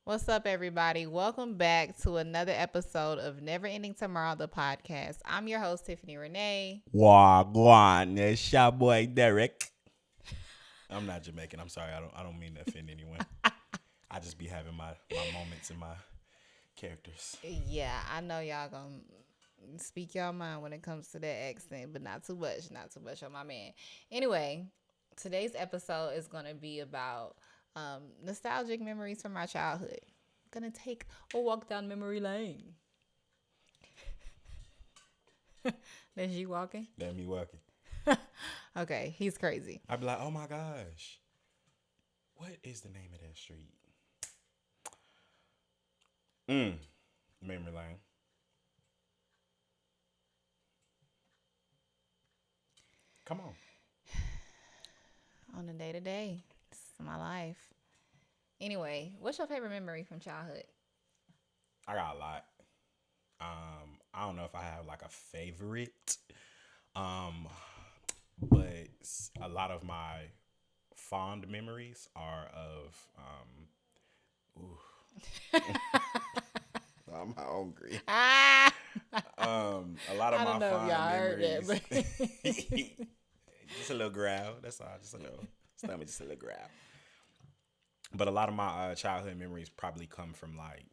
What's up, everybody? Welcome back to another episode of Never Ending Tomorrow, the podcast. I'm your host, Tiffany Renee. Wagwan, it's your boy Derek. I'm not Jamaican. I'm sorry. I don't mean to offend anyone. I just be having my moments and my characters. Yeah, I know y'all gonna speak y'all mind when it comes to that accent, but not too much. Not too much on my man. Anyway, today's episode is gonna be about nostalgic memories from our childhood. Gonna take a walk down memory lane. That's you walking? Let me walking. Okay, he's crazy. I'd be like, oh my gosh, what is the name of that street? Memory lane. Come on. On a day to day. This is my life. Anyway, what's your favorite memory from childhood? I got a lot. I don't know if I have like a favorite. Um, but a lot of my fond memories are of I'm hungry. Ah, A lot of I don't my know if fond y'all heard that, memories. but Just a little growl. That's all. Just a little stomach. Just a little growl. But a lot of my childhood memories probably come from like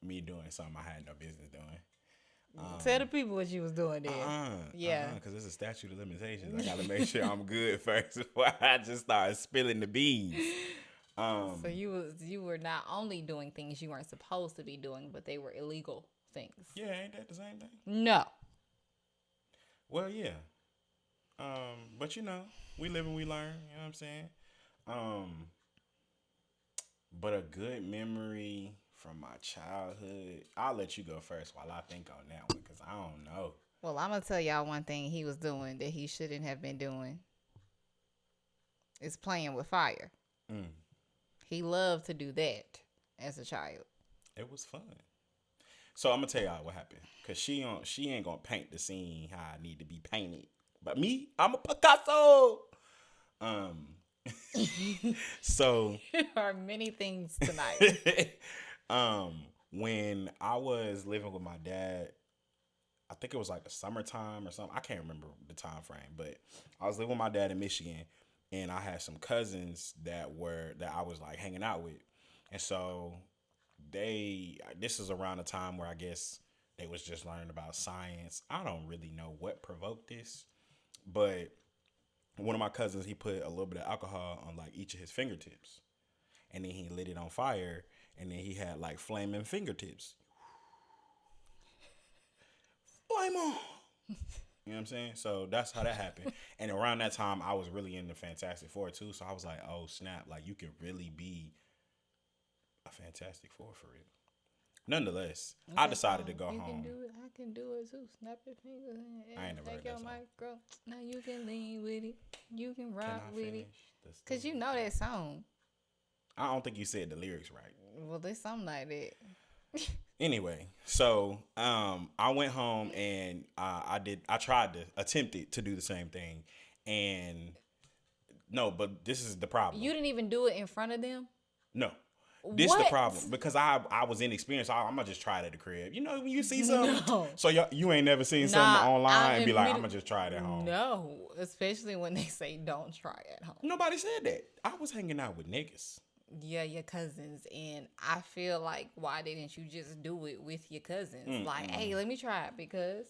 me doing something I had no business doing. tell the people what you was doing then. Yeah. Because there's a statute of limitations. I gotta make sure I'm good first before I just start spilling the beans. So you were not only doing things you weren't supposed to be doing, but they were illegal things. Yeah, ain't that the same thing? No. Well, yeah. But we live and we learn. You know what I'm saying? Um, but a good memory from my childhood. I'll let you go first while I think on that one because I don't know. Well, I'm gonna tell y'all one thing he was doing that he shouldn't have been doing. Is playing with fire. Mm, He loved to do that as a child. it was fun. So I'm gonna tell y'all what happened because she ain't gonna paint the scene how I need to be painted. But me, I'm a Picasso. Um, so There are many things tonight. um, when I was living with my dad, I think it was like the summertime or something. I can't remember the time frame, but I was living with my dad in Michigan, and I had some cousins that I was like hanging out with, and so this is around the time where I guess they was just learning about science. I don't really know what provoked this, but one of my cousins he put a little bit of alcohol on like each of his fingertips, and then he lit it on fire, and then he had like flaming fingertips. Flame on. You know what I'm saying? So that's how that happened. And around that time, I was really into Fantastic Four too. So I was like, oh snap! Like you can really be a Fantastic Four for real. Nonetheless, I decided to go You can home. do it. I can do it too. Snap your fingers I ain't and never take heard your that song. micro. Now you can lean with it. You can Can rock I with finish it. the Cause you story? know that song. I don't think you said the lyrics right. Well, there's something like that. Anyway, so I went home and I tried to attempted to do the same thing, and no, but this is the problem. You didn't even do it in front of them. No, this is the What? problem because I was inexperienced. I'm gonna just try it at the crib. You know when you see something, No. so you ain't never seen something Nah, online and be like, I'm immediate- gonna just try it at home. No, especially when they say don't try at home. Nobody said that. I was hanging out with niggas. Yeah, your cousins, and I feel like why didn't you just do it with your cousins? Like, hey, let me try it because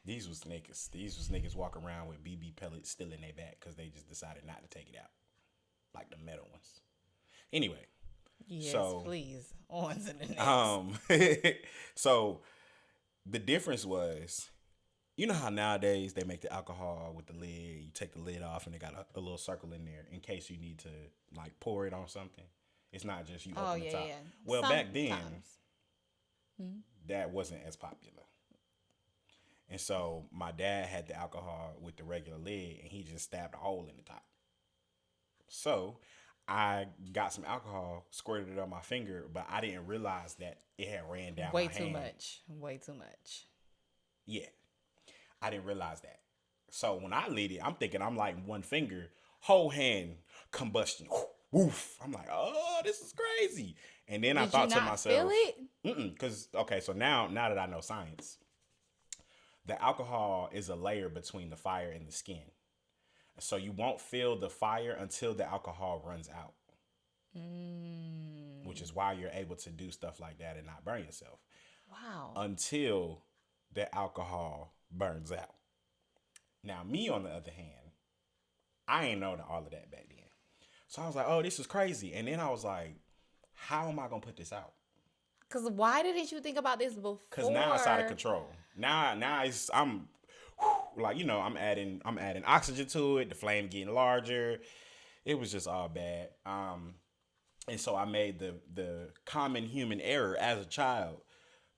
These was niggas. These was niggas walking around with BB pellets still in their back because they just decided not to take it out, like the metal ones. Anyway, yes, so please on to the next. So the difference was, you know how nowadays they make the alcohol with the lid. You take the lid off and they got a little circle in there in case you need to like pour it on something. It's not just you Oh open the yeah, top. yeah. Well, back then Sometimes. that wasn't as popular. And so my dad had the alcohol with the regular lid and he just stabbed a hole in the top. So I got some alcohol, squirted it on my finger, but I didn't realize that it had ran down Way my too hand. much. Way too much. Yeah. I didn't realize that. So when I lit it, I'm thinking I'm like one finger, whole hand combustion. Woof. I'm like, oh, this is crazy. And then I Did you thought to not feel myself, it? because okay, so now that I know science, the alcohol is a layer between the fire and the skin. So you won't feel the fire until the alcohol runs out, which is why you're able to do stuff like that and not burn yourself Wow. until the alcohol burns out. Now, me on the other hand, I ain't know all of that back then. So I was like, oh, this is crazy. And then I was like, how am I gonna put this out? Because why didn't you think about this Cause now it's out of before? control. Now it's I'm like, I'm adding oxygen to it, the flame getting larger. It was just all bad. And so I made the common human error as a child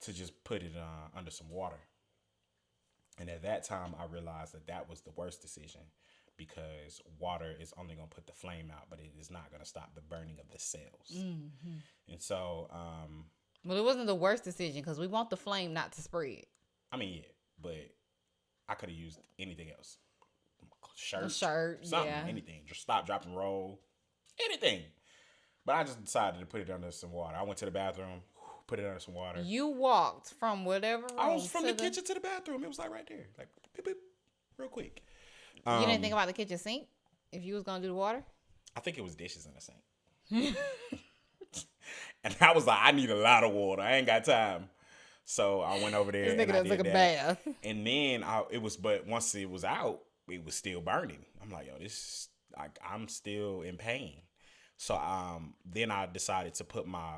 to just put it under some water. And at that time, I realized that that was the worst decision because water is only going to put the flame out, but it is not going to stop the burning of the cells. And so, Well, it wasn't the worst decision because we want the flame not to spread. I mean, yeah, but I could have used anything else. A Shirt, shirt, something, yeah. anything. Just stop, drop, and roll. Anything. But I just decided to put it under some water. I went to the bathroom, put it under some water. You walked from whatever room I was from to the kitchen to the bathroom. It was like right there. Like, beep, beep, real quick. You didn't think about the kitchen sink if you was going to do the water? I think it was dishes in the sink. And I was like, I need a lot of water. I ain't got time. So I went over there This and nigga I done did took a that. bath. And then but once it was out, it was still burning. I'm like, yo, this, I'm still in pain. So then I decided to put my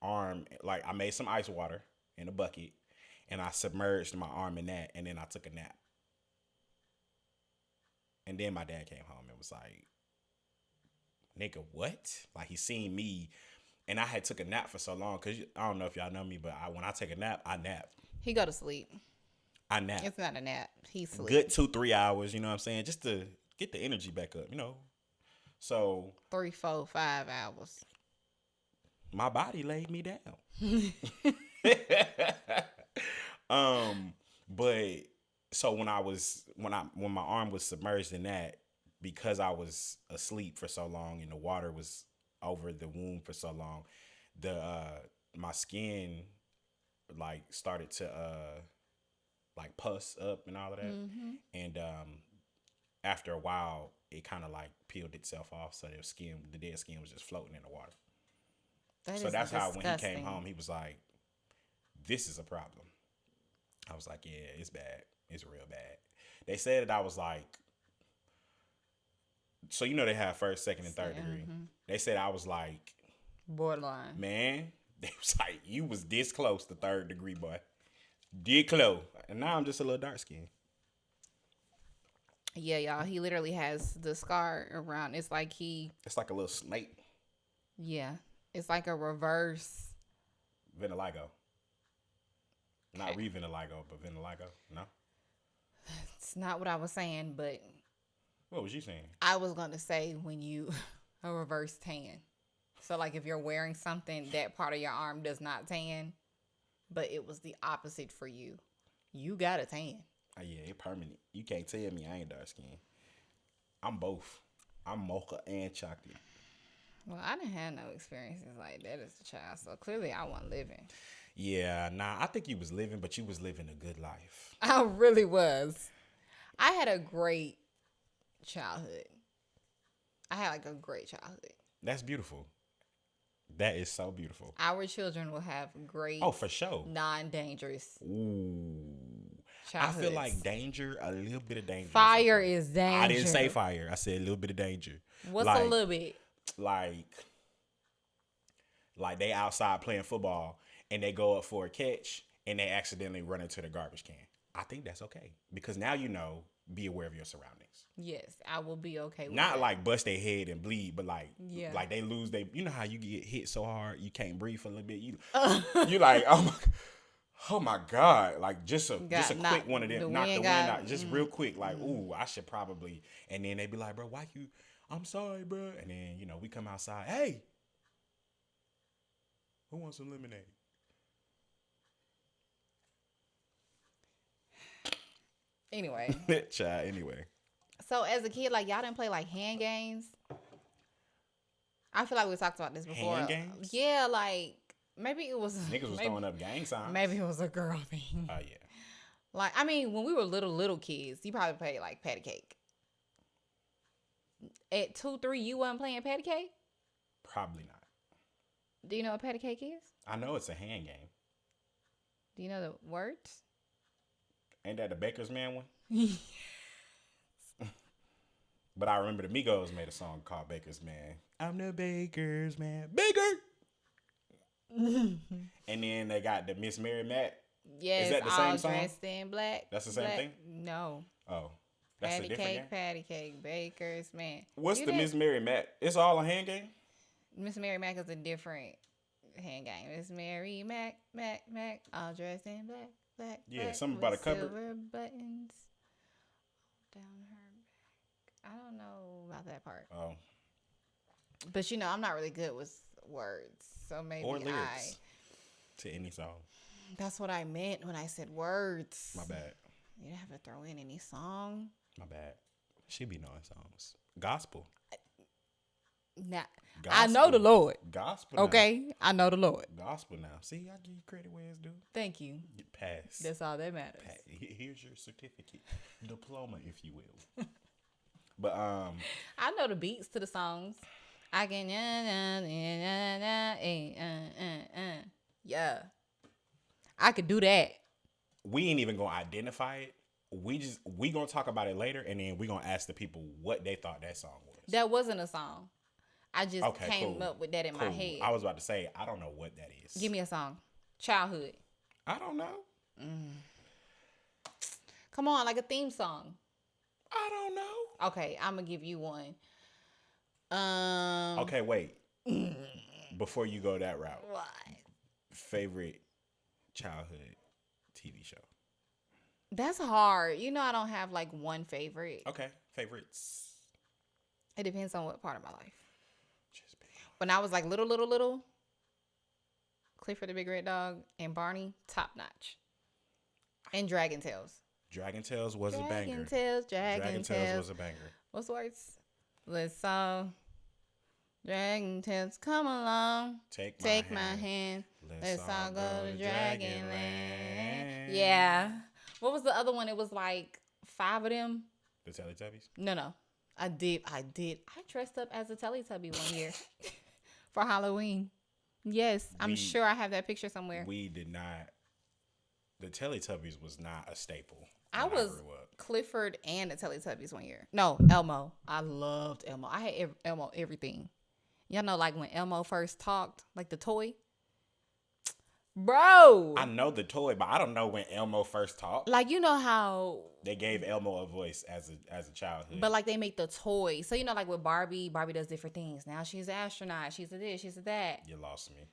arm, like I made some ice water in a bucket, and I submerged my arm in that, and then I took a nap. And then my dad came home and was like, nigga, what? Like he seen me, and I had took a nap for so long, because I don't know if y'all know me, but when I take a nap, I nap. He go to sleep. I nap. It's not a nap. He sleep. Good 2-3 hours, you know what I'm saying? Just to get the energy back up, you know. So 3, 4, 5 hours. my body laid me down. But so when my arm was submerged in that, because I was asleep for so long and the water was over the wound for so long, my skin like started to like pus up and all of that. And after a while it kind of like peeled itself off, so the dead skin was just floating in the water. So that's how when he came home, he was like, this is a problem. I was like, yeah, it's bad. It's real bad. They said that I was like, so you know they have first, second, and third degree. They said I was like, borderline. man, they was like, you was this close to third degree, boy. Did close. And now I'm just a little dark skinned. Yeah, y'all. He literally has the scar around. It's like It's like a little snake. yeah. It's like a reverse. Vitiligo. Not Okay. re-vitiligo, but vitiligo. No? It's not what I was saying, but What was you saying? I was going to say when you, a reverse tan. So like if you're wearing something, that part of your arm does not tan, but it was the opposite for you. You got a tan. Oh, yeah, it permanent. You can't tell me I ain't dark skinned. I'm both. I'm mocha and chocolate. Well, I didn't have no experiences like that as a child, so clearly I wasn't living. Yeah, nah, I think you was living, but you was living a good life. I really was. I had a great childhood. I had like a great childhood. That's beautiful. That is so beautiful. Our children will have great, Oh, for sure. non-dangerous Ooh. childhoods. I feel like danger, a little bit of danger. Fire is danger. I didn't say fire. I said a little bit of danger. What's like, a little bit? Like they outside playing football and they go up for a catch and they accidentally run into the garbage can. I think that's okay because now you know, be aware of your surroundings. Yes, I will be okay with Not that. like bust their head and bleed, but like they lose you know how you get hit so hard you can't breathe for a little bit. You like oh my God, like just a quick one of them, knock the wind out, just real quick, like ooh, I should probably. And then they be like, bro, why you? I'm sorry, bro. And then you know we come outside, hey, who wants some lemonade? Anyway. Child, anyway. So as a kid, like y'all didn't play like hand games? I feel like we talked about this before. Hand games? Yeah, like maybe it was Niggas was throwing up gang signs. maybe it was a girl thing. Oh, yeah. Like, I mean, when we were little kids, you probably played like patty cake. At 2, 3, you wasn't playing patty cake? Probably not. Do you know what patty cake is? I know it's a hand game. Do you know the words? Ain't that the Baker's Man one? But I remember the Migos made a song called Baker's Man. I'm the Baker's Man. Baker! And then they got the Miss Mary Matt. Yes, is that the all same song? dressed in black. That's the same black. thing? No. Oh. That's Patty a different cake, game? patty cake, Baker's Man. What's You the did- Miss Mary Matt? It's all a hand game? Miss Mary Mac is a different hand game. Miss Mary Mac, all dressed in black. Yeah, black, something with about a cupboard. silver buttons down her back. I don't know about that part. Oh. But I'm not really good with words. So maybe Or lyrics to any song. That's what I meant when I said words. My bad. You didn't have to throw in any song. My bad. She be knowing songs. Gospel. Nah, Gospel. I know the Lord. Gospel now. Okay, I know the Lord. Gospel now. See, I give you credit where it's due. Thank you. Get pass. That's all that matters. Here's your certificate. Diploma, if you will. But I know the beats to the songs. I can yeah. I could do that. we ain't even gonna identify it. We gonna talk about it later, and then we gonna ask the people what they thought that song was. That wasn't a song. I just came cool. up with that in my head. I was about to say I don't know what that is. Give me a song. Childhood. I don't know. Come on, like a theme song. I don't know. Okay, I'm gonna give you one. Okay, wait. Before you go that route, What? favorite childhood TV show. That's hard. I don't have like one favorite. Okay, favorites. It depends on what part of my life. Just pick. When I was like little, Clifford the Big Red Dog and Barney, top notch. And Dragon Tales. Dragon Tales was a banger. Dragon Tales was a banger. What's the words? Let's all Dragon Tales come along. Take my hand. Let's all go to Dragonland. Yeah. What was the other one? It was like 5 of them. The Teletubbies? No. I did. I dressed up as a Teletubby one year for Halloween. Yes, I'm sure I have that picture somewhere. We did not. The Teletubbies was not a staple. I when was grew up. Clifford and the Teletubbies one year. No, Elmo. I loved Elmo. I had Elmo everything. Y'all know, like when Elmo first talked, like the toy. Bro. I know the toy, but I don't know when Elmo first talked. Like, you know how They gave Elmo a voice as a childhood. but like they make the toy. So like with Barbie does different things. Now she's an astronaut. She's a this, she's a that. You lost me.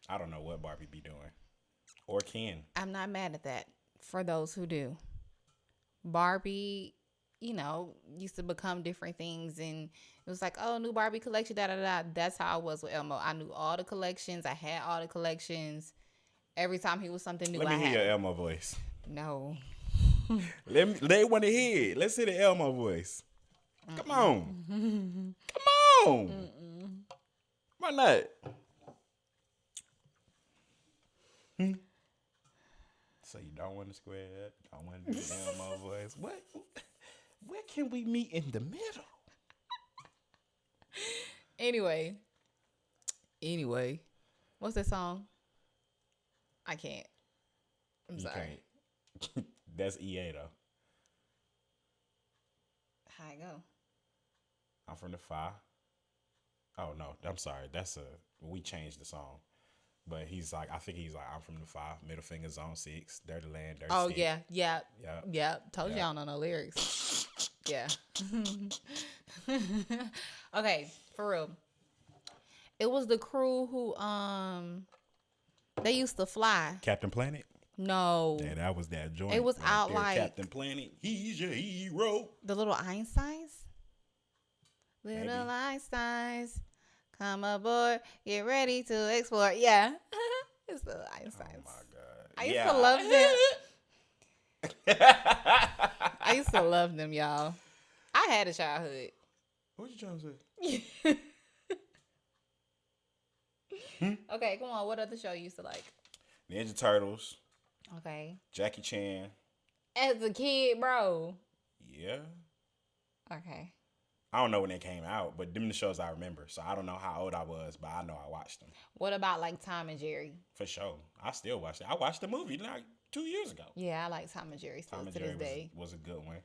I don't know what Barbie be doing. Or can. I'm not mad at that for those who do. Barbie, used to become different things, and it was like, oh, new Barbie collection, da-da-da. That's how I was with Elmo. I knew all the collections. I had all the collections. Every time he was something new, Let me I hear had. your Elmo voice. No. They want to hear it. Let's hear the Elmo voice. Come on. Come on. Why not? So you don't want to square it up? Don't want to do the Elmo voice? What? Where can we meet in the middle? Anyway. What's that song? I can't. I'm sorry. Can't. That's EA though. How I go? I'm from the 5. Oh no, I'm sorry. We changed the song. But I think he's like, I'm from the 5, middle finger zone 6, dirty land, dirty Oh, stick. yeah. Told you Yeah. I don't know no lyrics. Yeah. Okay, for real. It was the crew who, they used to fly. Captain Planet? No. Yeah, that was that joint. It was right out there. like- Captain Planet, he's your hero. The little Einsteins? Maybe. Little Einsteins, come aboard, get ready to explore. Yeah. It's the Einsteins. Oh my God. I used to love them. I used to love them, y'all. I had a childhood. What you trying to say? Okay, come on. What other show you used to like? Ninja Turtles, Okay. Jackie Chan. As a kid, bro. Yeah. Okay. I don't know when they came out, but them the shows I remember. So I don't know how old I was, but I know I watched them. What about like Tom and Jerry? For sure. I still watch it. I watched the movie like 2 years ago. Yeah, I like Tom and Jerry still Tom and to Jerry this day. was a good one.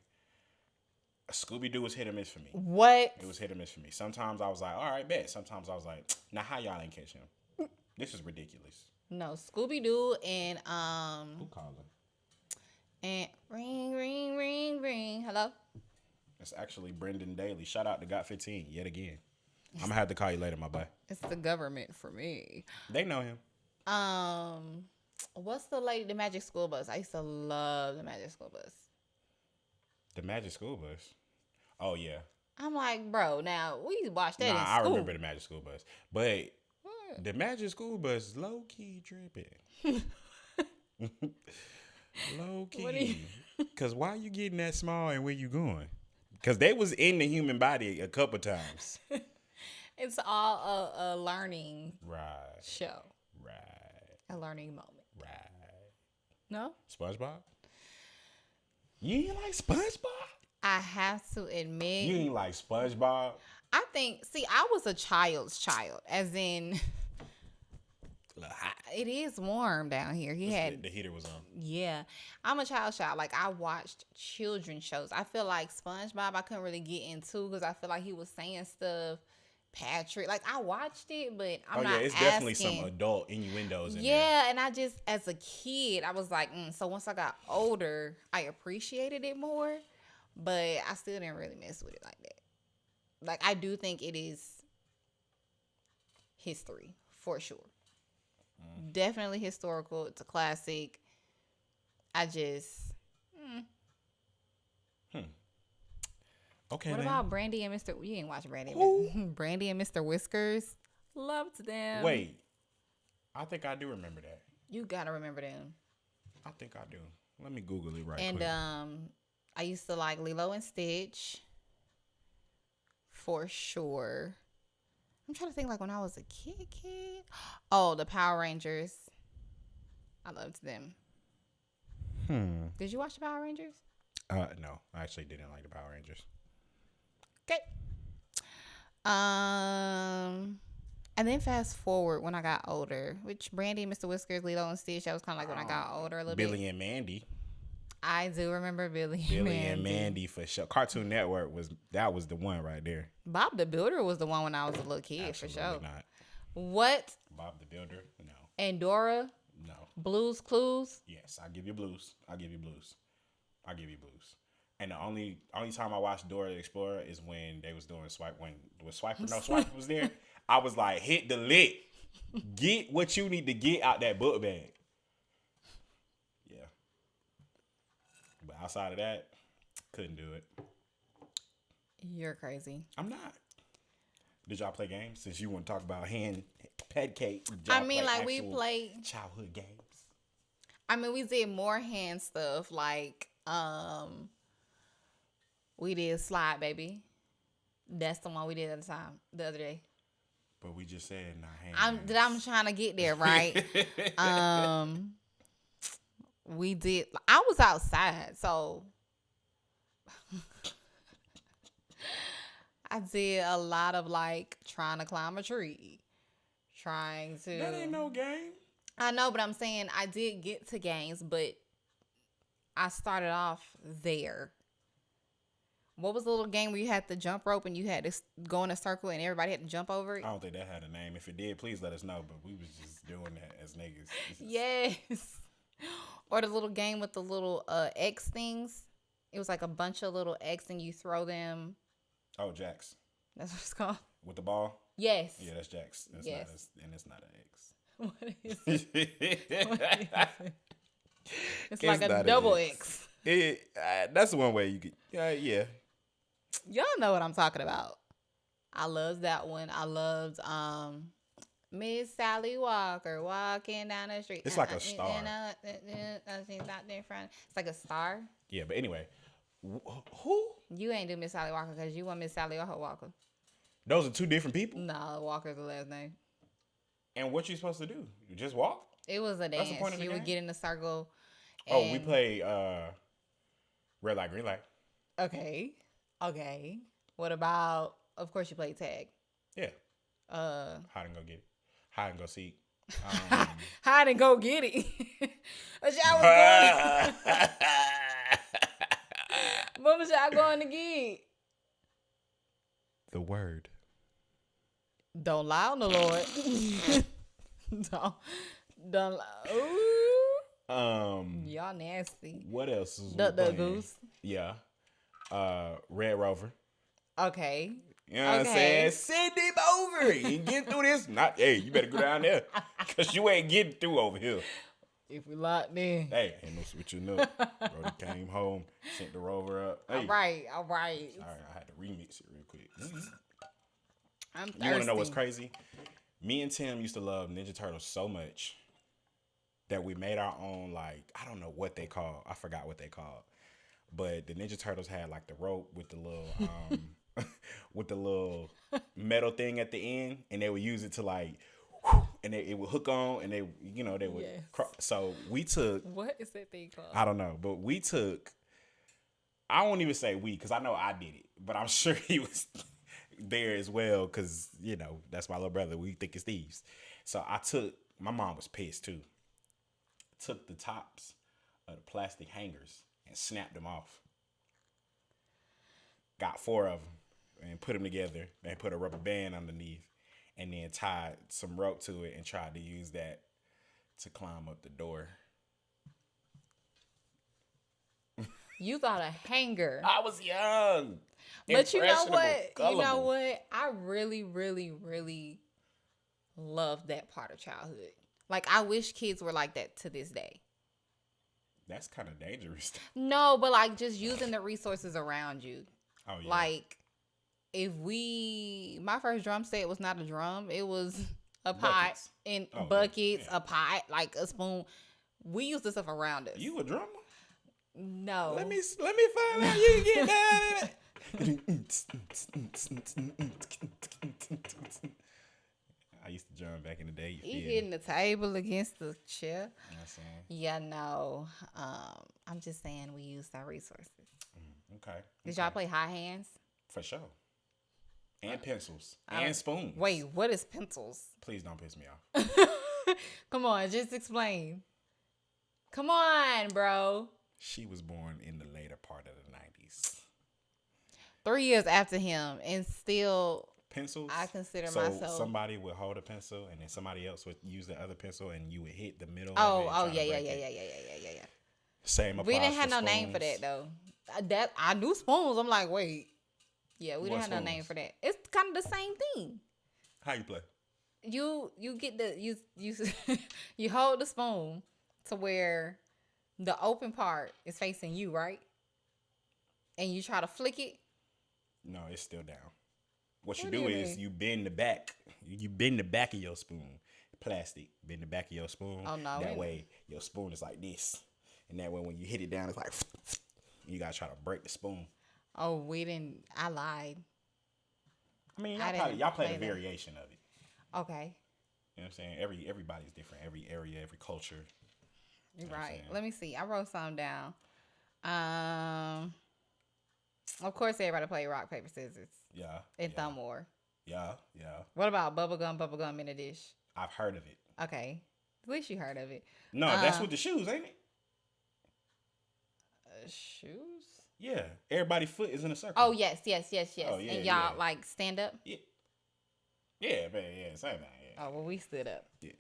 Scooby Doo was hit or miss for me. What? It was hit or miss for me. Sometimes I was like, all right, bet. Sometimes I was like, now how y'all ain't catch him? This is ridiculous. No, Scooby Doo and Who calling? and ring ring ring ring. Hello. It's actually Brendan Daly. Shout out to Got 15 yet again. I'm gonna have to call you later, my boy. It's the government for me. They know him. What's the Magic School Bus? I used to love the Magic School Bus. The Magic School Bus. Oh yeah. I'm like, bro. Now we watched that in I school. remember the Magic School Bus, but the Magic School Bus low key dripping. Low key. Cause why you getting that small and where you going? Cause they was in the human body a couple times. It's all a learning Right. show. Right. A learning moment. Right. No? SpongeBob? You ain't like SpongeBob? I have to admit. You ain't like SpongeBob? I think, I was a child's child. As in, it is warm down here. The heater was on. Yeah. I'm a child's child. Like, I watched children's shows. I feel like SpongeBob I couldn't really get into because I feel like he was saying stuff. Patrick, like I watched it, but I'm not it's asking. definitely some adult innuendos in there. Yeah, and I just, as a kid, I was like, so once I got older, I appreciated it more, but I still didn't really mess with it like that. Like, I do think it is history, for sure. Definitely historical. It's a classic. I just... Okay. What then. about Brandy and Mr. You ain't watch Brandy. Who? Brandy and Mr. Whiskers. Loved them. Wait. I think I do remember that. You gotta remember them. I think I do. Let me Google it right and, quick. I used to like Lilo and Stitch. For sure. I'm trying to think like when I was a kid. Oh, the Power Rangers. I loved them. Did you watch the Power Rangers? No. I actually didn't like the Power Rangers. Okay. And then fast forward when I got older, which Brandy, Mr. Whiskers, Lilo and Stitch, that was kind of like when I got older a little bit. Billy and Mandy. I do remember Billy and Mandy for sure. Cartoon Network was the one right there. Bob the Builder was the one when I was a little kid. Absolutely for sure. Not. What? Bob the Builder? No. And Dora? No. Blues Clues? Yes, I give you blues. I give you blues. And the only time I watched Dora the Explorer is when they was doing Swipe. When Swiper was there. I was like, hit the lick. Get what you need to get out that book bag. Yeah. But outside of that, couldn't do it. You're crazy. I'm not. Did y'all play games? Since you want to talk about pet cake. I mean, like we played childhood games. I mean, we did more hand stuff like we did Slide Baby. That's the one we did the other day. But we just said not hand. I'm trying to get there, right? We did. I was outside, so I did a lot of like trying to climb a tree, trying to. That ain't no game. I know, but I'm saying I did get to games, but I started off there. What was the little game where you had the jump rope and you had to go in a circle and everybody had to jump over it? I don't think that had a name. If it did, please let us know. But we was just doing that as niggas. Yes. Or the little game with the little X things. It was like a bunch of little X and you throw them. Oh, jacks. That's what it's called. With the ball? Yes. Yeah, that's jacks. Yes. And it's not an X. What is it? What is it? It's like a double X. That's one way you could. Yeah. Y'all know what I'm talking about. I loved that one. I loved Miss Sally Walker walking down the street. It's like a star. She's not there in front. It's like a star. Yeah, but anyway, who? You ain't do Miss Sally Walker because you want Miss Sally or her Walker. Those are two different people. No, Walker's the last name. And what you supposed to do? You just walk? It was a That's the point dance. of the You would game? get in a circle, Oh, we and play red light, green light. okay, okay. What about? Of course, you play tag. Yeah. Uh, Hide and go get it. Hide and go seek. Um, hide and go get it. What y'all was going? What was y'all going to get? the word. Don't lie on the Lord. don't, don't lie. Ooh, y'all nasty. What else is we The playing? goose. Yeah. Red Rover. Okay. You know what I'm saying? Send him over. You ain't getting through this. Not, hey, you better go down there. Because you ain't getting through over here. If we locked in. Hey, ain't no switching up. Brody came home, sent the Rover up. Hey. All right. Sorry, I had to remix it real quick. I'm thirsty. You want to know what's crazy? Me and Tim used to love Ninja Turtles so much that we made our own, like, I don't know what they call. I forgot what they called. But the Ninja Turtles had like the rope with the little with the little metal thing at the end, and they would use it to like, and it would hook on, and they would. Yes. So we took. What is that thing called? I don't know, but we took. I won't even say we, because I know I did it, but I'm sure he was there as well, because that's my little brother. We think it's thieves. So I took. My mom was pissed too. Took the tops of the plastic hangers and snapped them off. Got 4 of them and put them together and put a rubber band underneath, and then tied some rope to it and tried to use that to climb up the door. You thought a hanger. I was young. But you know what? Gullible. You know what? I really, really, really love that part of childhood. Like, I wish kids were like that to this day. That's kind of dangerous. No, but like just using the resources around you. Oh, yeah. Like, my first drum set was not a drum. It was a pot Buckets. and Oh, buckets, yeah. a pot, like a spoon. We used the stuff around us. You a drummer? No. Let me find out you get down in it. I used to drum back in the day. You hitting the table against the chair. You know what I'm saying? Yeah, no. I'm just saying we used our resources. Okay. Did y'all play high hands? For sure. And pencils. And spoons. Wait, what is pencils? Please don't piss me off. Come on, just explain. Come on, bro. She was born in the later part of the 90s. 3 years after him, and still Pencils. I consider so myself. Somebody would hold a pencil, and then somebody else would use the other pencil, and you would hit the middle. Oh, of it oh, and yeah, try to yeah, break yeah, it. yeah. Same applies. We didn't have for no name for spoons. that though. That I knew spoons. I'm like, wait, yeah, we didn't have no name for that. It's kind of the same thing. How you play? You get the you you hold the spoon to where the open part is facing you, right? And you try to flick it. No, it's still down. What you What do do you is mean? you bend the back. You bend the back of your spoon. Plastic. Bend the back of your spoon. Oh, no, That we- way your spoon is like this. And that way when you hit it down, it's like you gotta try to break the spoon. Oh, we didn't. I lied. I mean, I didn't y'all played play a that. variation of it. Okay, You know what I'm saying? Everybody's different. Every area, every culture. you're know what I'm right. saying? Let me see. I wrote something down. Of course, everybody played rock paper scissors Yeah. and yeah, thumb war. Yeah. What about bubblegum in a dish? I've heard of it. Okay, at least you heard of it. No, that's with the shoes, ain't it? Shoes. Yeah. Everybody's foot is in a circle. Oh yes. Oh, yeah, And y'all yeah. like stand up. Yeah. Yeah, man. Yeah, same thing. Yeah. Oh well, we stood up. Yeah.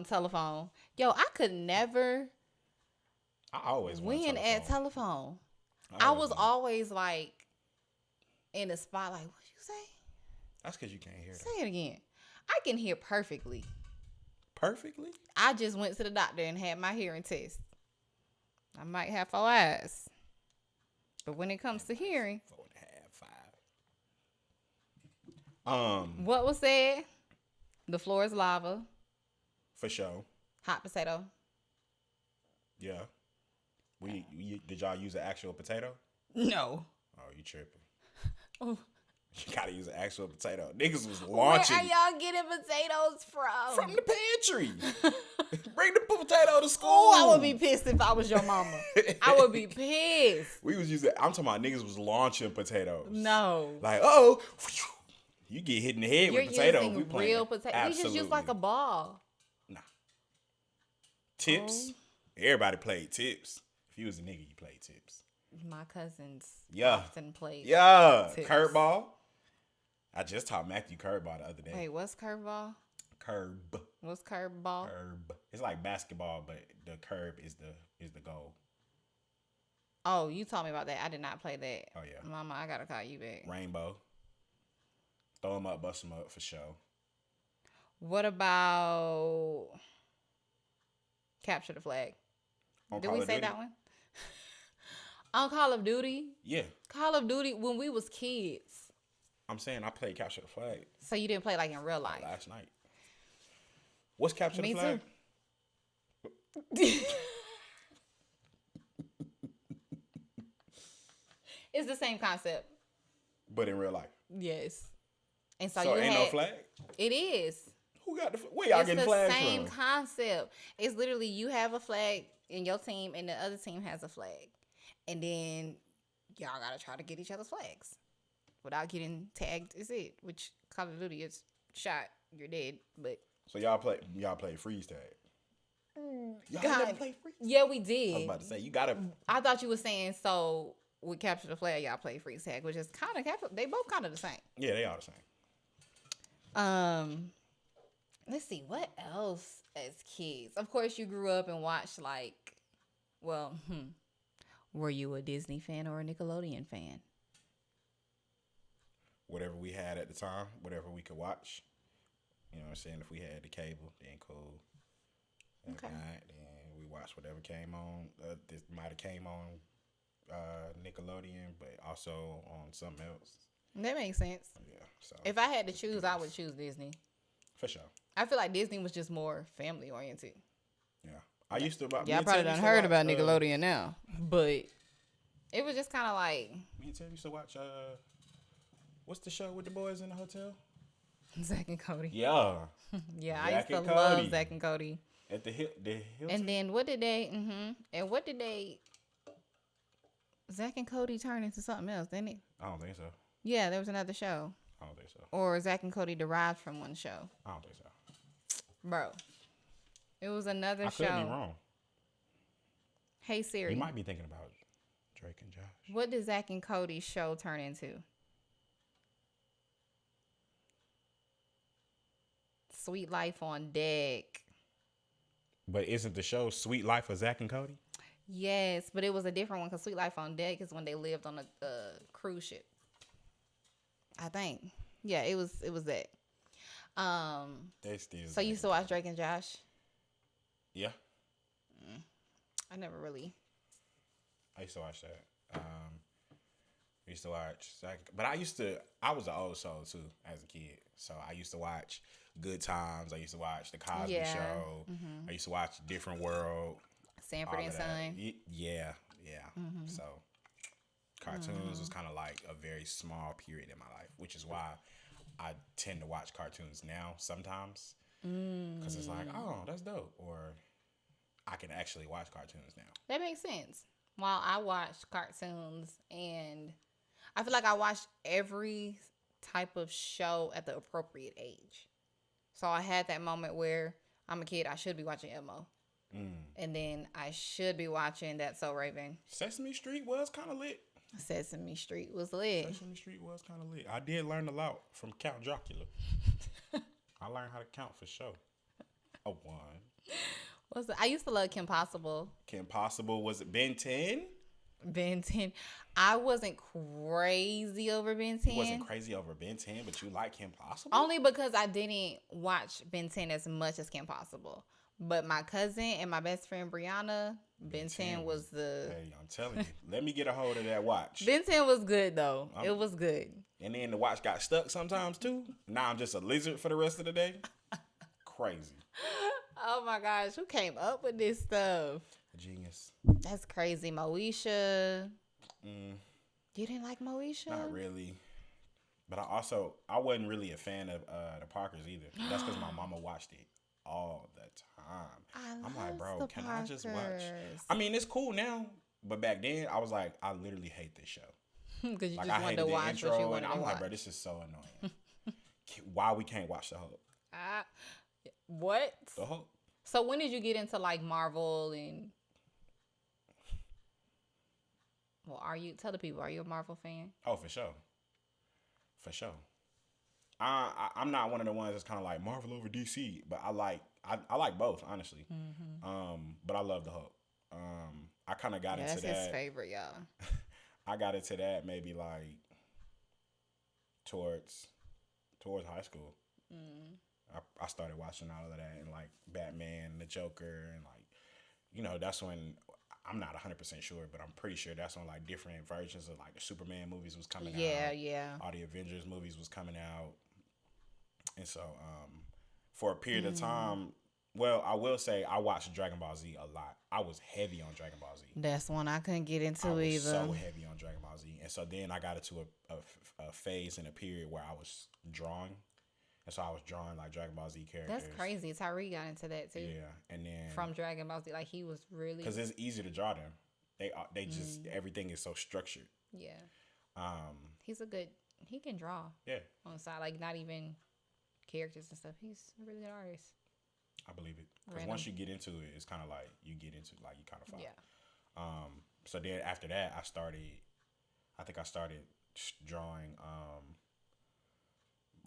Telephone. Yo, I could never I always won win telephone. at telephone. I I always was won. always like in the spot. Like, what you say? That's because you can't hear that. Say it again. I can hear perfectly. Perfectly? I just went to the doctor and had my hearing test. I might have 4 eyes, but when it comes to hearing, 4.5, 5. what was said? The floor is lava. For sure. Hot potato. Yeah. Did y'all use an actual potato? No. Oh, you tripping. Oh, You gotta use an actual potato. Niggas was Where launching are y'all getting potatoes from from? the pantry. Bring the potato to school. Oh, I would be pissed if I was your mama. I would be pissed. We was using. I'm talking about niggas was launching potatoes. No. Like, oh, you get hit in the head You're with potatoes. using We playing real potatoes. We just use like a ball. nah tips. Oh. Everybody played tips. If you was a nigga, you played tips. My cousins Yeah. often played tips. Curveball. I just taught Matthew curveball the other day. Wait, what's curveball? Curb. What's curveball? Curb. It's like basketball, but the curb is the goal. Oh, you told me about that. I did not play that. Oh yeah. Mama, I gotta call you back. Rainbow. Throw them up, bust them up for sure. What about capture the flag? Did we say that one? On Call of Duty? Yeah. Call of Duty when we was kids. I'm saying I played capture the flag. So you didn't play like in real life? Last night. What's capture Me the flag? too. It's the same concept. But in real life. Yes. And so So you ain't had, no flag? It is. Who got the where y'all It's getting the flags same from? concept. It's literally you have a flag in your team and the other team has a flag. And then y'all gotta try to get each other's flags without getting tagged is it. Which Call of Duty is shot, you're dead. But So y'all play freeze tag. Y'all God. never play freeze? yeah, we I was did. about to say you gotta I thought you were saying so with capture the flag, y'all play freeze tag, which is kind of they both kind of the same. yeah, they all the same. Let's see what else as kids. Of course, you grew up and watched like, well, were you a Disney fan or a Nickelodeon fan? Whatever we had at the time, whatever we could watch. You know what I'm saying? If we had the cable, then cool. If Okay. not, then we watched whatever came on. This might have came on Nickelodeon, but also on something else. That makes sense. Yeah. So If I had to choose, I would choose Disney. for sure. I feel like Disney was just more family oriented. Yeah. I used to about. Yeah, I probably done heard about Nickelodeon now, but it was just kind of like Me and Tim used to watch. What's the show with the boys in the hotel? Zach and Cody. Yeah. Yeah, I Zack used to and love Cody. Zach and Cody. At the Hilton. And then what did they? And what did they? Zach and Cody turned into something else, didn't it? I don't think so. Yeah, there was another show, I don't think so. or Zach and Cody derived from one show, I don't think so. bro. It was another I show. could be wrong. Hey Siri, You might be thinking about Drake and Josh. what did Zach and Cody's show turn into? Sweet Life on Deck. But isn't the show Sweet Life of Zach and Cody? Yes, but it was a different one because Sweet Life on Deck is when they lived on a cruise ship. I think. Yeah, it was that. They still. So you used to watch Drake and Josh? Yeah, I never really. I used to watch that. I used to watch Zach, but I was an old soul too as a kid. So I used to watch Good Times. I used to watch The Cosby Yeah. Show. I used to watch Different World. Sanford all and of that. Son. Yeah. So cartoons was kind of like a very small period in my life, which is why I tend to watch cartoons now sometimes because it's like, oh, that's dope, or I can actually watch cartoons now. That makes sense. While I watched cartoons, and I feel like I watched every type of show at the appropriate age. So I had that moment where I'm a kid, I should be watching Elmo. And then I should be watching That's So Raven. Sesame Street was kind of lit. Sesame Street was lit. Sesame Street was kind of lit. I did learn a lot from Count Dracula. I learned how to count for sure. A one. I used to love Kim Possible. Kim Possible, was it Ben 10? Ben 10. I wasn't crazy over Ben 10. You wasn't crazy over Ben 10, but you like Kim Possible? Only because I didn't watch Ben 10 as much as Kim Possible. But my cousin and my best friend Brianna, Ben 10 was the... Hey, I'm telling you. Let me get a hold of that watch. Ben 10 was good, though. It was good. And then the watch got stuck sometimes, too. Now I'm just a lizard for the rest of the day. Crazy. Oh, my gosh. Who came up with this stuff? A genius. That's crazy. Moesha. You didn't like Moesha? Not really. I wasn't really a fan of the Parkers either. That's because my mama watched it all the time. I I'm like, love bro, the can I just watch? Parkers. I mean, it's cool now, but back then I was like, I literally hate this show. Because you Like just I wanted to hated the watch what you intro, and wanted to I'm like, watch. bro, this is so annoying. Why we can't watch the Hulk? Ah, what? The Hulk. So when did you get into like Marvel and well, are you tell the people, are you a Marvel fan? Oh, for sure, for sure. I'm not one of the ones that's kind of like Marvel over DC, but I like both honestly. But I love the Hulk. I kind of got Yeah, into that's his that. favorite, y'all. I got into that maybe like towards high school. I started watching all of that and like Batman, and the Joker, and like that's when I'm not 100% sure, but I'm pretty sure that's when like different versions of like the Superman movies was coming Yeah, out. yeah. All the Avengers movies was coming out. And so, for a period of time, well, I will say I watched Dragon Ball Z a lot. I was heavy on Dragon Ball Z. That's one I couldn't get I into was either. so heavy on Dragon Ball Z. And so then I got into a phase and a period where I was drawing. And so I was drawing like Dragon Ball Z characters. That's crazy. Tyree got into that too. Yeah. And then, From Dragon Ball Z. Like he was really because it's easy to draw them. They just, everything is so structured. yeah. Um, He's a good he can draw yeah, on the side. Like not even characters and stuff. He's a really good artist. I believe it. Because Random. once you get into it, it's kind of like you get into like you kind of follow. Yeah. So then after that, I think I started drawing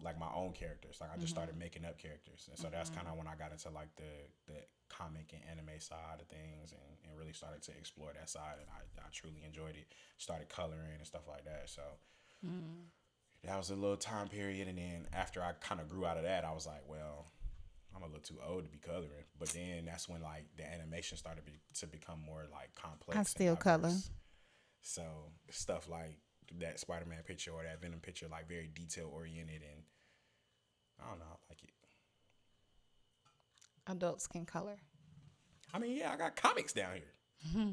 like my own characters. Like I just started making up characters, and so that's kind of when I got into like the comic and anime side of things, and really started to explore that side, and I truly enjoyed it. Started coloring and stuff like that. So that was a little time period, and then after I kind of grew out of that, I was like, well, I'm a little too old to be coloring. But then that's when like the animation started to become more like complex. I still color. So stuff like that Spider-Man picture or that Venom picture, like very detail oriented, and I don't know, I like it. Adults can color. I mean, yeah, I got comics down here.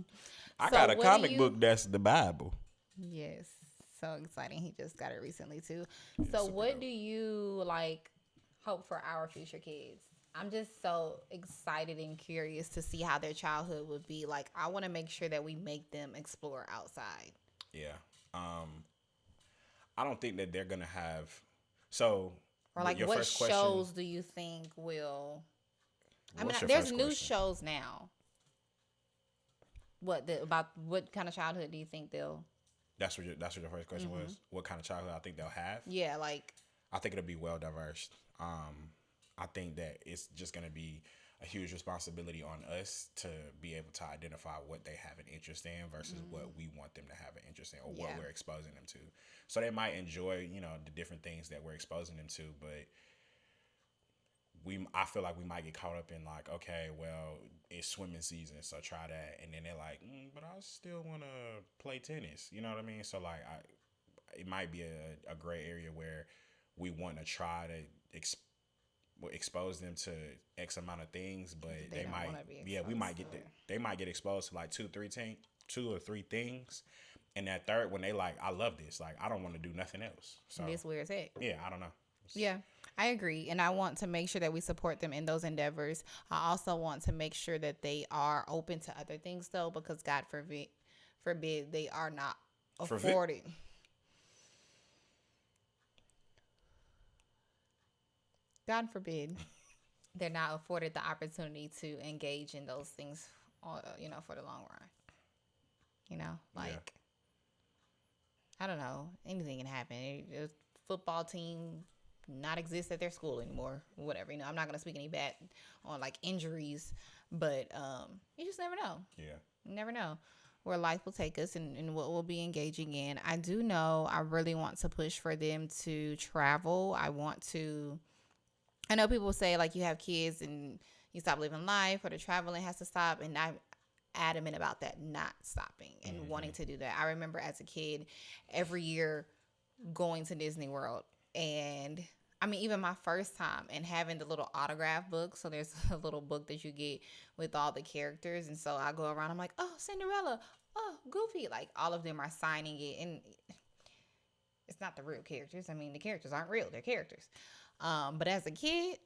I So got a what do comic you- book that's the Bible. Yes. So exciting. He just got it recently too. Yeah, So super what dope. do you like hope for our future kids? I'm just so excited and curious to see how their childhood would be. Like I want to make sure that we make them explore outside. Yeah. I don't think that they're gonna have. So, Or like your what first question. shows do you think will I mean What's your there's first new question? shows now. About what kind of childhood do you think they'll That's what your first question was. What kind of childhood I think they'll have? Yeah, like I think it'll be well diverse. I think that it's just going to be a huge responsibility on us to be able to identify what they have an interest in versus what we want them to have an interest in or what Yeah. we're exposing them to. So they might enjoy, the different things that we're exposing them to, but I feel like we might get caught up in like, okay, well, it's swimming season, so try that, and then they're like, but I still want to play tennis. You know what I mean? So like, it might be a gray area where we want to try to expose them to X amount of things, but They they don't might, wanna be we might exposed get to it. they might get exposed to like two or three things, and that third one they like, I love this, like I don't want to do nothing else. So this where it's at. yeah, I don't know. Yeah, I agree. And I want to make sure that we support them in those endeavors. I also want to make sure that they are open to other things, though, because God forbid they are not afforded. God forbid they're not afforded the opportunity to engage in those things, for the long run. Like, I don't know, anything can happen. A football team not exist at their school anymore, whatever. I'm not gonna speak any bad on like injuries, but you just never know. Yeah. You never know where life will take us and what we'll be engaging in. I do know I really want to push for them to travel. I know people say like you have kids and you stop living life or the traveling has to stop, and I'm adamant about that not stopping and wanting to do that. I remember as a kid every year going to Disney World, and I mean even my first time and having the little autograph book. So there's a little book that you get with all the characters, and so I go around, I'm like, oh, Cinderella, oh, Goofy, like all of them are signing it, and it's not the real characters. I mean, the characters aren't real. They're characters. But as a kid,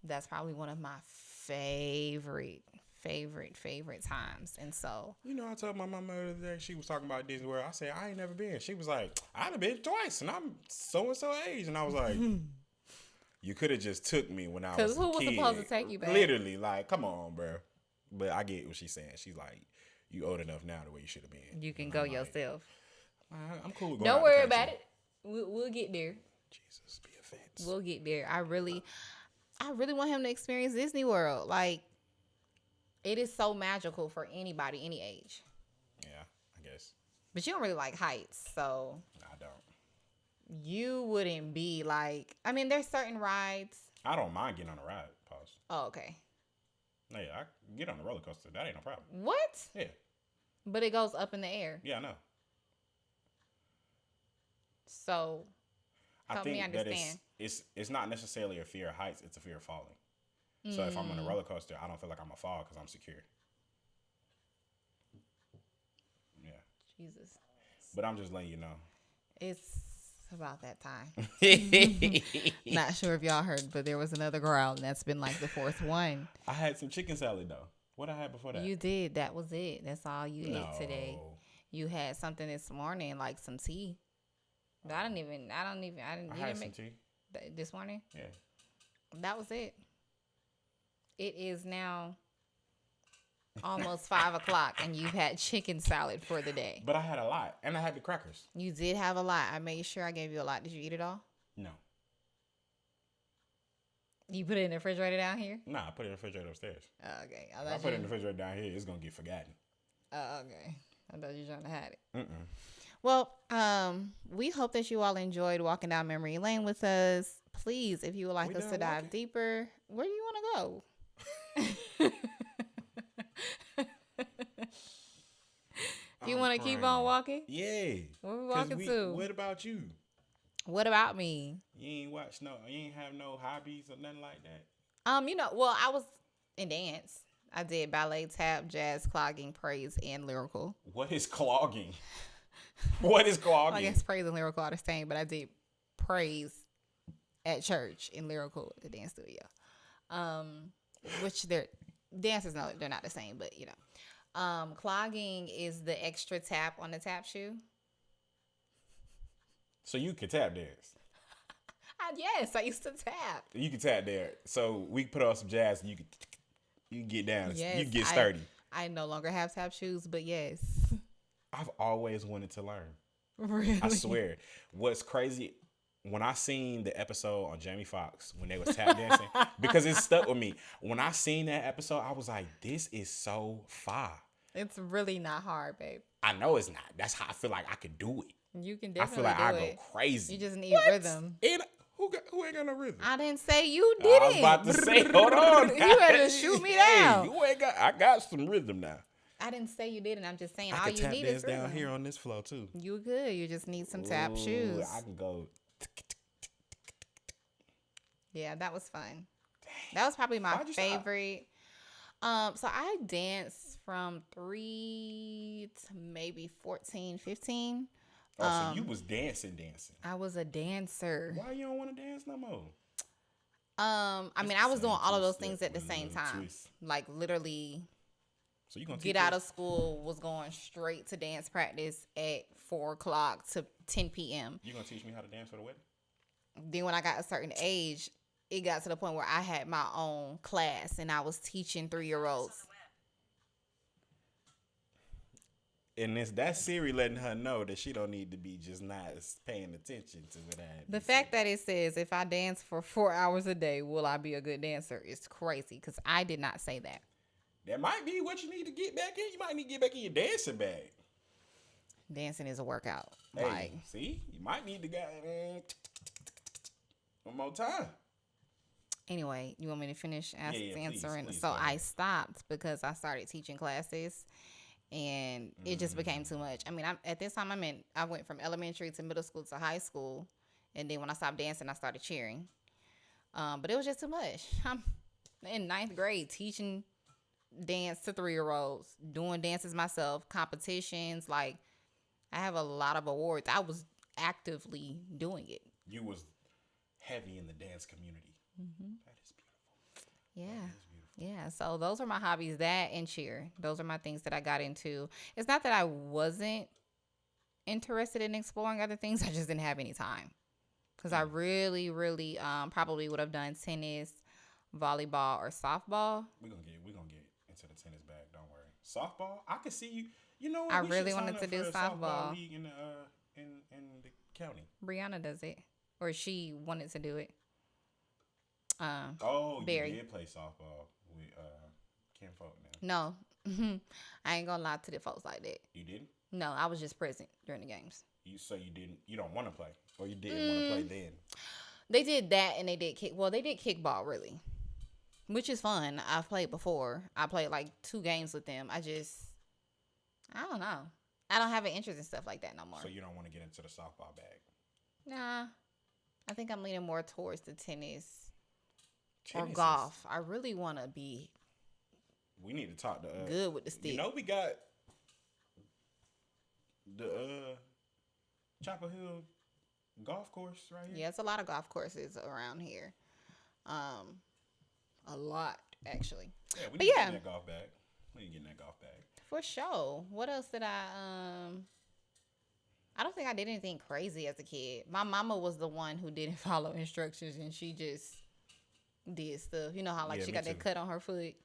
that's probably one of my favorite times. And so, You know, I told my mama the other day, she was talking about Disney World. I said, I ain't never been. She was like, I done been twice, and I'm so-and-so age. And I was like, you could have just took me when I was a kid. because who was supposed to take you back? Literally, like, come on, bro. But I get what she's saying. She's like, you old enough now the way you should have been. You can And go I'm like, yourself. I'm cool with going Don't out worry the about country. it. We'll get there. Jesus, be offense. We'll get there. I really want him to experience Disney World. Like, it is so magical for anybody, any age. Yeah, I guess. But you don't really like heights, so I don't. you wouldn't be like. I mean, there's certain rides. I don't mind getting on a ride. Pause. Oh, okay. No, yeah, I can get on the roller coaster. That ain't no problem. What? Yeah. But it goes up in the air. Yeah, I know. So I help think me that understand. it's not necessarily a fear of heights. It's a fear of falling. So if I'm on a roller coaster, I don't feel like I'm gonna fall because I'm secure. Yeah. Jesus. But I'm just letting you know. It's about that time. Not sure if y'all heard, but there was another growl, and that's been like the fourth one. I had some chicken salad though. What I had before that? You did. That was it. That's all you No. ate today. You had something this morning, like some tea. But I didn't. You I had didn't some make tea. this morning. Yeah. That was it. It is now almost 5:00, and you've had chicken salad for the day. But I had a lot, and I had the crackers. You did have a lot. I made sure I gave you a lot. Did you eat it all? No. You put it in the refrigerator down here? Nah, I put it in the refrigerator upstairs. Oh, okay. If I put it in the refrigerator down here, it's gonna get forgotten. Oh, okay. I thought you were trying to hide it. Mm-mm. Well, we hope that you all enjoyed walking down memory lane with us. Please, if you would like We us done to dive walking? deeper, where do you want to go? Do you I'm want to keep crying. on walking? Yeah. Where we 'Cause walking to? What about you? What about me? You ain't have no hobbies or nothing like that. Well, I was in dance. I did ballet, tap, jazz, clogging, praise, and lyrical. What is clogging? What is clogging? Well, I guess praise and lyrical are the same, but I did praise at church and lyrical at the dance studio. Which they're dancers, no, they're not the same, but you know. Clogging is the extra tap on the tap shoe. So you can tap dance. Yes, I used to tap. You can tap there. So we put on some jazz and you can get down. Yes, you can get sturdy. I no longer have tap shoes, but yes. I've always wanted to learn. Really? I swear. What's crazy, when I seen the episode on Jamie Foxx when they was tap dancing, because it stuck with me. When I seen that episode, I was like, this is so fire. It's really not hard, babe. I know it's not. That's how I feel like I could do it. You can I feel definitely like I do go it. crazy. You just need What? rhythm. And who ain't got no rhythm? I didn't say you did I was about to say, hold on. You had to shoot me down. You ain't got. I got some rhythm now. I didn't say you didn't. I'm just saying I all can you tap need dance is rhythm. down here on this floor too. You good. You just need some tap Ooh, shoes. I can go. Yeah, that was fun. That was probably my Why'd you stop? favorite. So I danced from 3 to maybe 14, 15. Oh, so you was dancing. I was a dancer. Why you don't want to dance no more? I mean, I was doing all of those things at the same time. Twist. Like literally So you gonna get teach out us? of school, was going straight to dance practice at 4:00 to 10 p.m. You gonna teach me how to dance for the wedding? Then when I got a certain age, it got to the point where I had my own class and I was teaching 3-year-olds. And that's Siri letting her know that she don't need to be just not paying attention to what I. The fact that it says if I dance for 4 hours a day, will I be a good dancer is crazy because I did not say that. That might be what you need to get back in. You might need to get back in your dancing bag. Dancing is a workout. Hey, Like, see, you might need to get one more time. anyway, you want me to finish Yeah, please, answering? please, So go I ahead. stopped because I started teaching classes and it just became too much. I mean, at this time I went from elementary to middle school to high school. And then when I stopped dancing, I started cheering. But it was just too much. I'm in 9th grade teaching dance to 3-year-olds, doing dances myself, competitions. Like, I have a lot of awards. I was actively doing it. You was heavy in the dance community. That is beautiful. Yeah. That is beautiful. Yeah. So those are my hobbies, that and cheer. Those are my things that I got into. It's not that I wasn't interested in exploring other things. I just didn't have any time. Because I really, really probably would have done tennis, volleyball, or softball. We gonna get into the tennis bag. Don't worry. Softball. I could see you. You know I what? We should really sign wanted up to for do a softball softball. league in the county. Brianna does it. Or she wanted to do it. Oh, you Barry. did play softball with Kim Folk now. No. I ain't gonna lie to the folks like that. You didn't? No, I was just present during the games. You didn't. You don't want to play, or you didn't want to play then. They did that and they did they did kickball really. Which is fun. I've played before. I played like 2 games with them. I don't know. I don't have an interest in stuff like that no more. So you don't want to get into the softball bag. Nah. I think I'm leaning more towards the tennis or Tennis golf. I really want to be We need to talk to good with the stick. You know, we got the Chapel Hill golf course right here. Yeah, it's a lot of golf courses around here. A lot actually. Yeah, we need to get that golf bag. We need to get in that golf bag. For sure. What else did I don't think I did anything crazy as a kid. My mama was the one who didn't follow instructions and she just did stuff. You know how like she got that cut on her foot.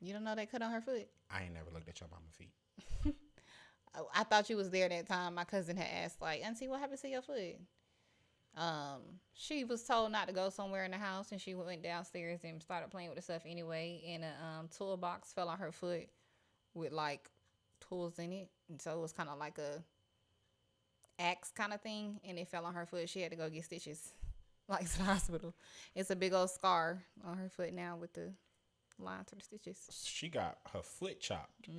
You don't know that cut on her foot? I ain't never looked at your mama's feet. I thought you was there that time. My cousin had asked, like, Auntie, what happened to your foot? She was told not to go somewhere in the house, and she went downstairs and started playing with the stuff anyway. And a toolbox fell on her foot with like tools in it, and so it was kind of like a axe kind of thing, and it fell on her foot. She had to go get stitches, like to the hospital. It's a big old scar on her foot now with the lines for the stitches. She got her foot chopped.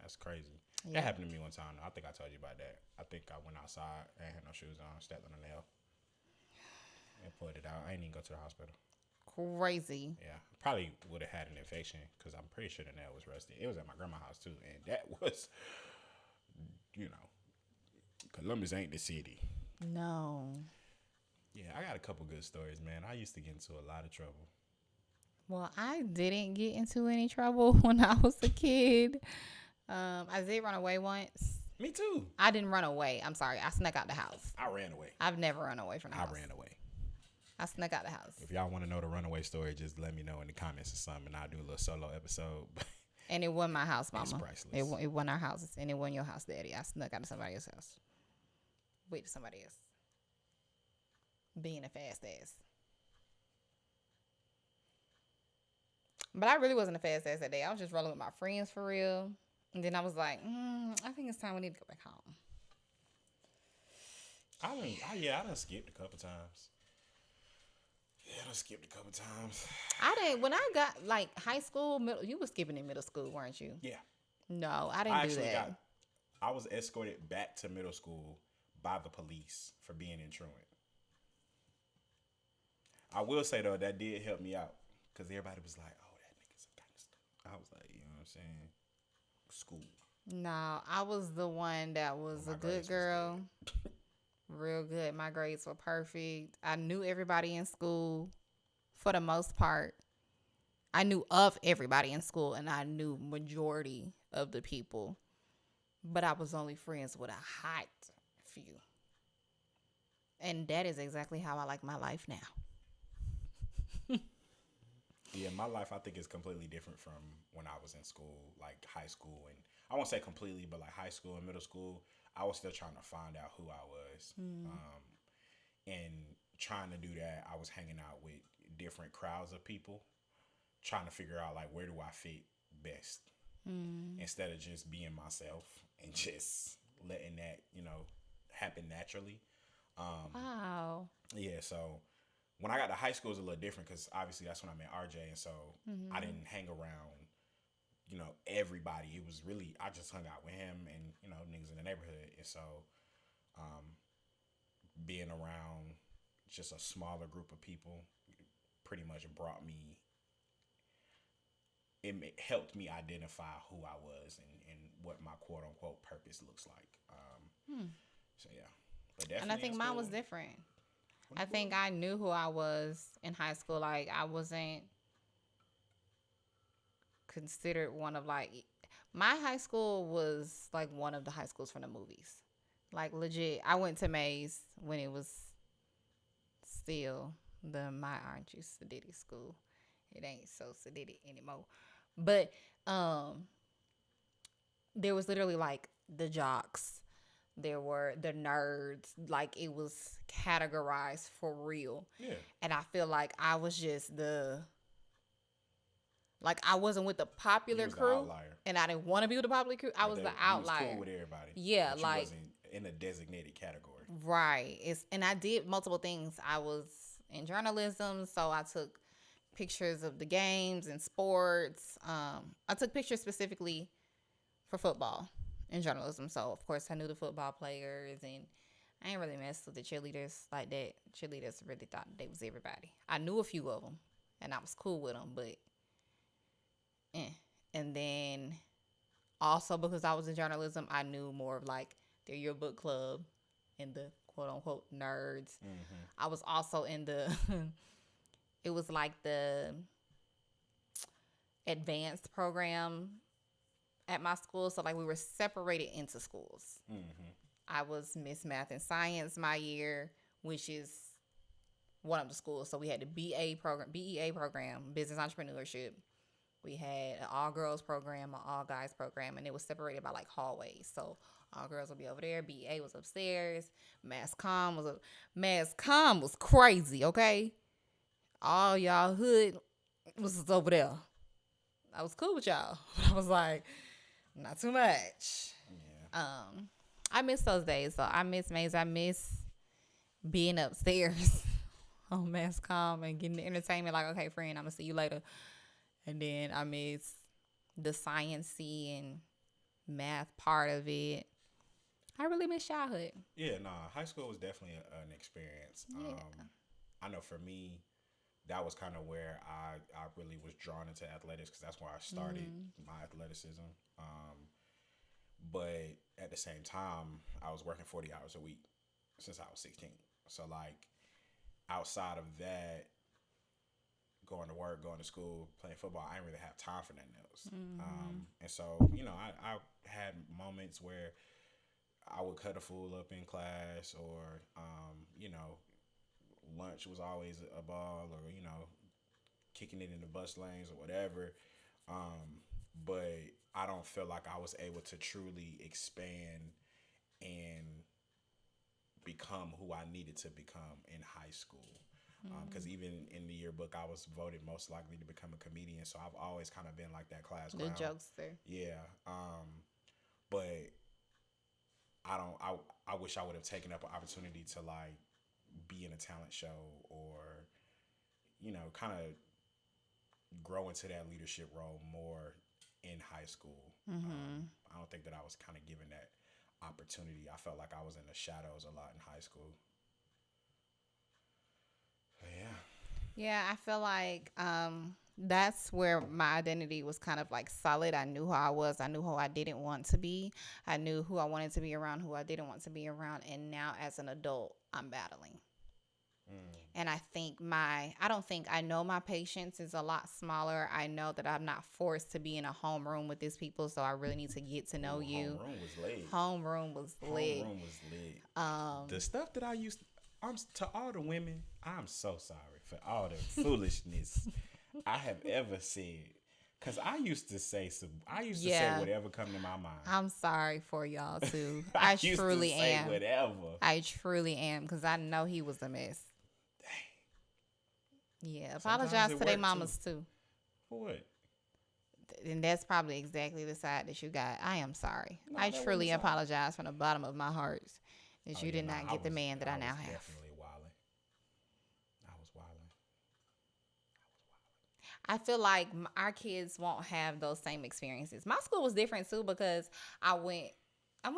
That's crazy. Yeah. That happened to me one time. I think I told you about that. I think I went outside. I ain't had no shoes on. Stepped on a nail. And pulled it out. I ain't even go to the hospital. Crazy. Yeah. Probably would have had an infection because I'm pretty sure the nail was rusted. It was at my grandma's house too. And that was, you know, Columbus ain't the city. No. Yeah, I got a couple good stories, man. I used to get into a lot of trouble. Well, I didn't get into any trouble when I was a kid. I did run away once. Me too. I didn't run away. I'm sorry. I snuck out the house. I ran away. I've never run away from the house. I ran away. I snuck out the house. If y'all want to know the runaway story, just let me know in the comments or something, and I'll do a little solo episode. And it wasn't my house, Mama. It's priceless. It wasn't our house, and it wasn't your house, Daddy. I snuck out of somebody else's house. Wait to somebody else. Being a fast ass. But I really wasn't a fast ass that day. I was just rolling with my friends for real. And then I was like, I think it's time we need to go back home. I done skipped a couple times. Yeah, I done skipped a couple times. I didn't. When I got like high school, you were skipping in middle school, weren't you? Yeah. No, I didn't do that. I was escorted back to middle school by the police for being in truant. I will say though, that did help me out because everybody was like, "Oh, that nigga's a gangster." I was like, you know what I'm saying? School. No, I was the one that was a good girl. Real good. My grades were perfect. I knew everybody in school for the most part. I knew of everybody in school and I knew majority of the people. But I was only friends with a hot few. And that is exactly how I like my life now. Yeah, my life I think is completely different from when I was in school, like high school, and I won't say completely, but like high school and middle school, I was still trying to find out who I was, and trying to do that, I was hanging out with different crowds of people, trying to figure out like where do I fit best, instead of just being myself and just letting that happen naturally. Wow. Yeah, so. When I got to high school, it was a little different because obviously that's when I met RJ, and so I didn't hang around, everybody. It was really I just hung out with him and niggas in the neighborhood, and so being around just a smaller group of people pretty much brought me helped me identify who I was and what my quote unquote purpose looks like. So yeah, but And I definitely in think mine was school. different. I think I knew who I was in high school. Like I wasn't considered one of like my high school was like one of the high schools from the movies. Like legit, I went to Mays when it was still the My Aren't You Sadiddy school. It ain't so Sadiddy anymore. But um there was literally like the jocks. There were the nerds. Like it was categorized for real. Yeah, And I feel like I was just the like I wasn't with the you popular was the crew outlier, and I didn't want to be with the popular crew. I but was the you was cool outlier. with everybody, Yeah, but you like wasn't in a designated category. right. It's and I did multiple things. I was in journalism, so I took pictures of the games and sports. I took pictures specifically for football in journalism. So of course I knew the football players and I ain't really messed with the cheerleaders like that. Cheerleaders really thought they was everybody. I knew a few of them and I was cool with them, but eh. And then also because I was in journalism, I knew more of like the yearbook club and the quote unquote nerds. I was also in the it was like the advanced program at my school. So like we were separated into schools. I was Miss Math and Science my year, which is one of the schools. So we had the BEA program, Business Entrepreneurship. We had an all girls program, an all guys program, and it was separated by like hallways. So all girls would be over there, BEA was upstairs, Mass Com was crazy, okay? All y'all hood was over there. I was cool with y'all. I was like, not too much. Yeah, I miss those days. So I miss Maze. I miss being upstairs on Mass Com and getting the entertainment. Like, okay, friend, I'm gonna see you later. And then I miss the sciencey and math part of it. I really miss childhood. yeah. Nah, high school was definitely an experience. Yeah. I know for me, that was kind of where I really was drawn into athletics because that's where I started my athleticism. But at the same time, I was working 40 hours a week since I was 16. So like outside of that, going to work, going to school, playing football, I didn't really have time for nothing else. And so, I had moments where I would cut a fool up in class or, lunch was always a ball or, kicking it in the bus lanes or whatever. But I don't feel like I was able to truly expand and become who I needed to become in high school. Because even in the yearbook, I was voted most likely to become a comedian. So I've always kind of been like that class The clown. jokester. Yeah. But I wish I would have taken up an opportunity to like be in a talent show or, kind of grow into that leadership role more in high school. I don't think that I was kind of given that opportunity. I felt like I was in the shadows a lot in high school. So yeah. Yeah, I feel like that's where my identity was kind of like solid. I knew who I was. I knew who I didn't want to be. I knew who I wanted to be around, who I didn't want to be around. And now as an adult, I'm battling. And I don't think I know my patience is a lot smaller. I know that I'm not forced to be in a homeroom with these people, so I really need to get to know you. Homeroom was lit. Homeroom was lit. Homeroom was lit. The stuff that I used, to all the women, I'm so sorry for all the foolishness I have ever said. Cause I used to say say whatever come to my mind. I'm sorry for y'all too. I I used truly to say am. whatever. I truly am because I know he was a mess. Yeah, apologize to their mamas too. For what? And that's probably exactly the side that you got. I am sorry. No, I that wasn't truly the side. apologize from the bottom of my heart that Oh, you yeah, did not get the man that I now have. Definitely wilding. I was wilding. I feel like our kids won't have those same experiences. My school was different too because I went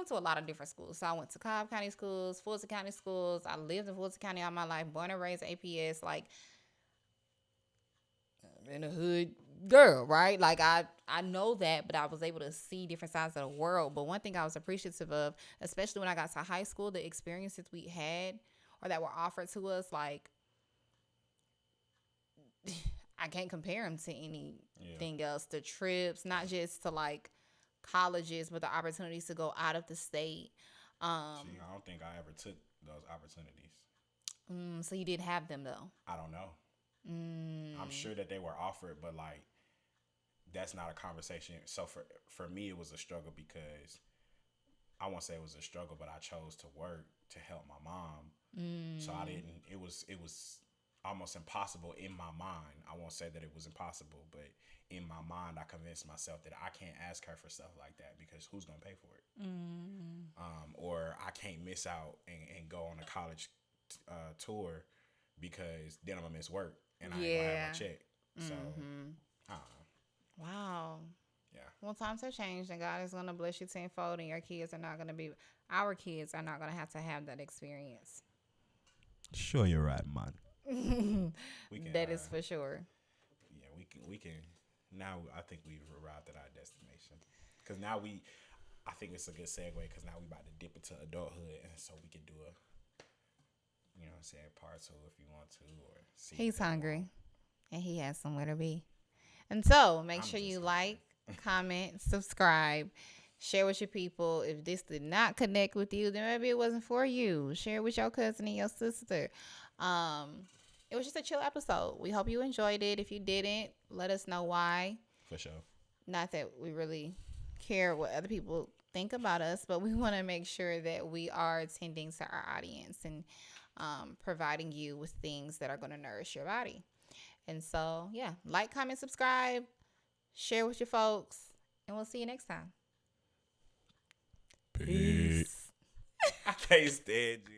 to a lot of different schools. So I went to Cobb County schools, Fulton County schools. I lived in Fulton County all my life, born and raised APS, like in the hood, girl, right? Like I know that, but I was able to see different sides of the world. But one thing I was appreciative of, especially when I got to high school, the experiences we had or that were offered to us, like I can't compare them to anything else. The trips, not just to like colleges, but the opportunities to go out of the state. See, I don't think I ever took those opportunities. So you did have them though. I don't know. I'm sure that they were offered, but like that's not a conversation. So for me, it was a struggle because I won't say it was a struggle, but I chose to work to help my mom. So I didn't. It was almost impossible in my mind. I won't say that it was impossible, but in my mind, I convinced myself that I can't ask her for stuff like that because who's gonna pay for it? Or I can't miss out and go on a college tour because then I'm gonna miss work and I ain't gonna have my check. So I don't know. Wow. Yeah. Well, times have changed, and God is going to bless you tenfold, and your kids are not going to be, our kids are not going to have that experience. Sure, you're right, man. We can. That is for sure. Yeah, we can. Now I think we've arrived at our destination because now I think it's a good segue because now we about to dip into adulthood, and so we can do a, you know, what I'm saying part two if you want to, or see. He's hungry, and he has somewhere to be. And so make sure you like, comment, subscribe, share with your people. If this did not connect with you, then maybe it wasn't for you. Share it with your cousin and your sister. It was just a chill episode. We hope you enjoyed it. If you didn't, let us know why. For sure. Not that we really care what other people think about us, but we want to make sure that we are attending to our audience and providing you with things that are going to nourish your body. And so, yeah, like, comment, subscribe, share with your folks, and we'll see you next time. Peace. I can't stand you.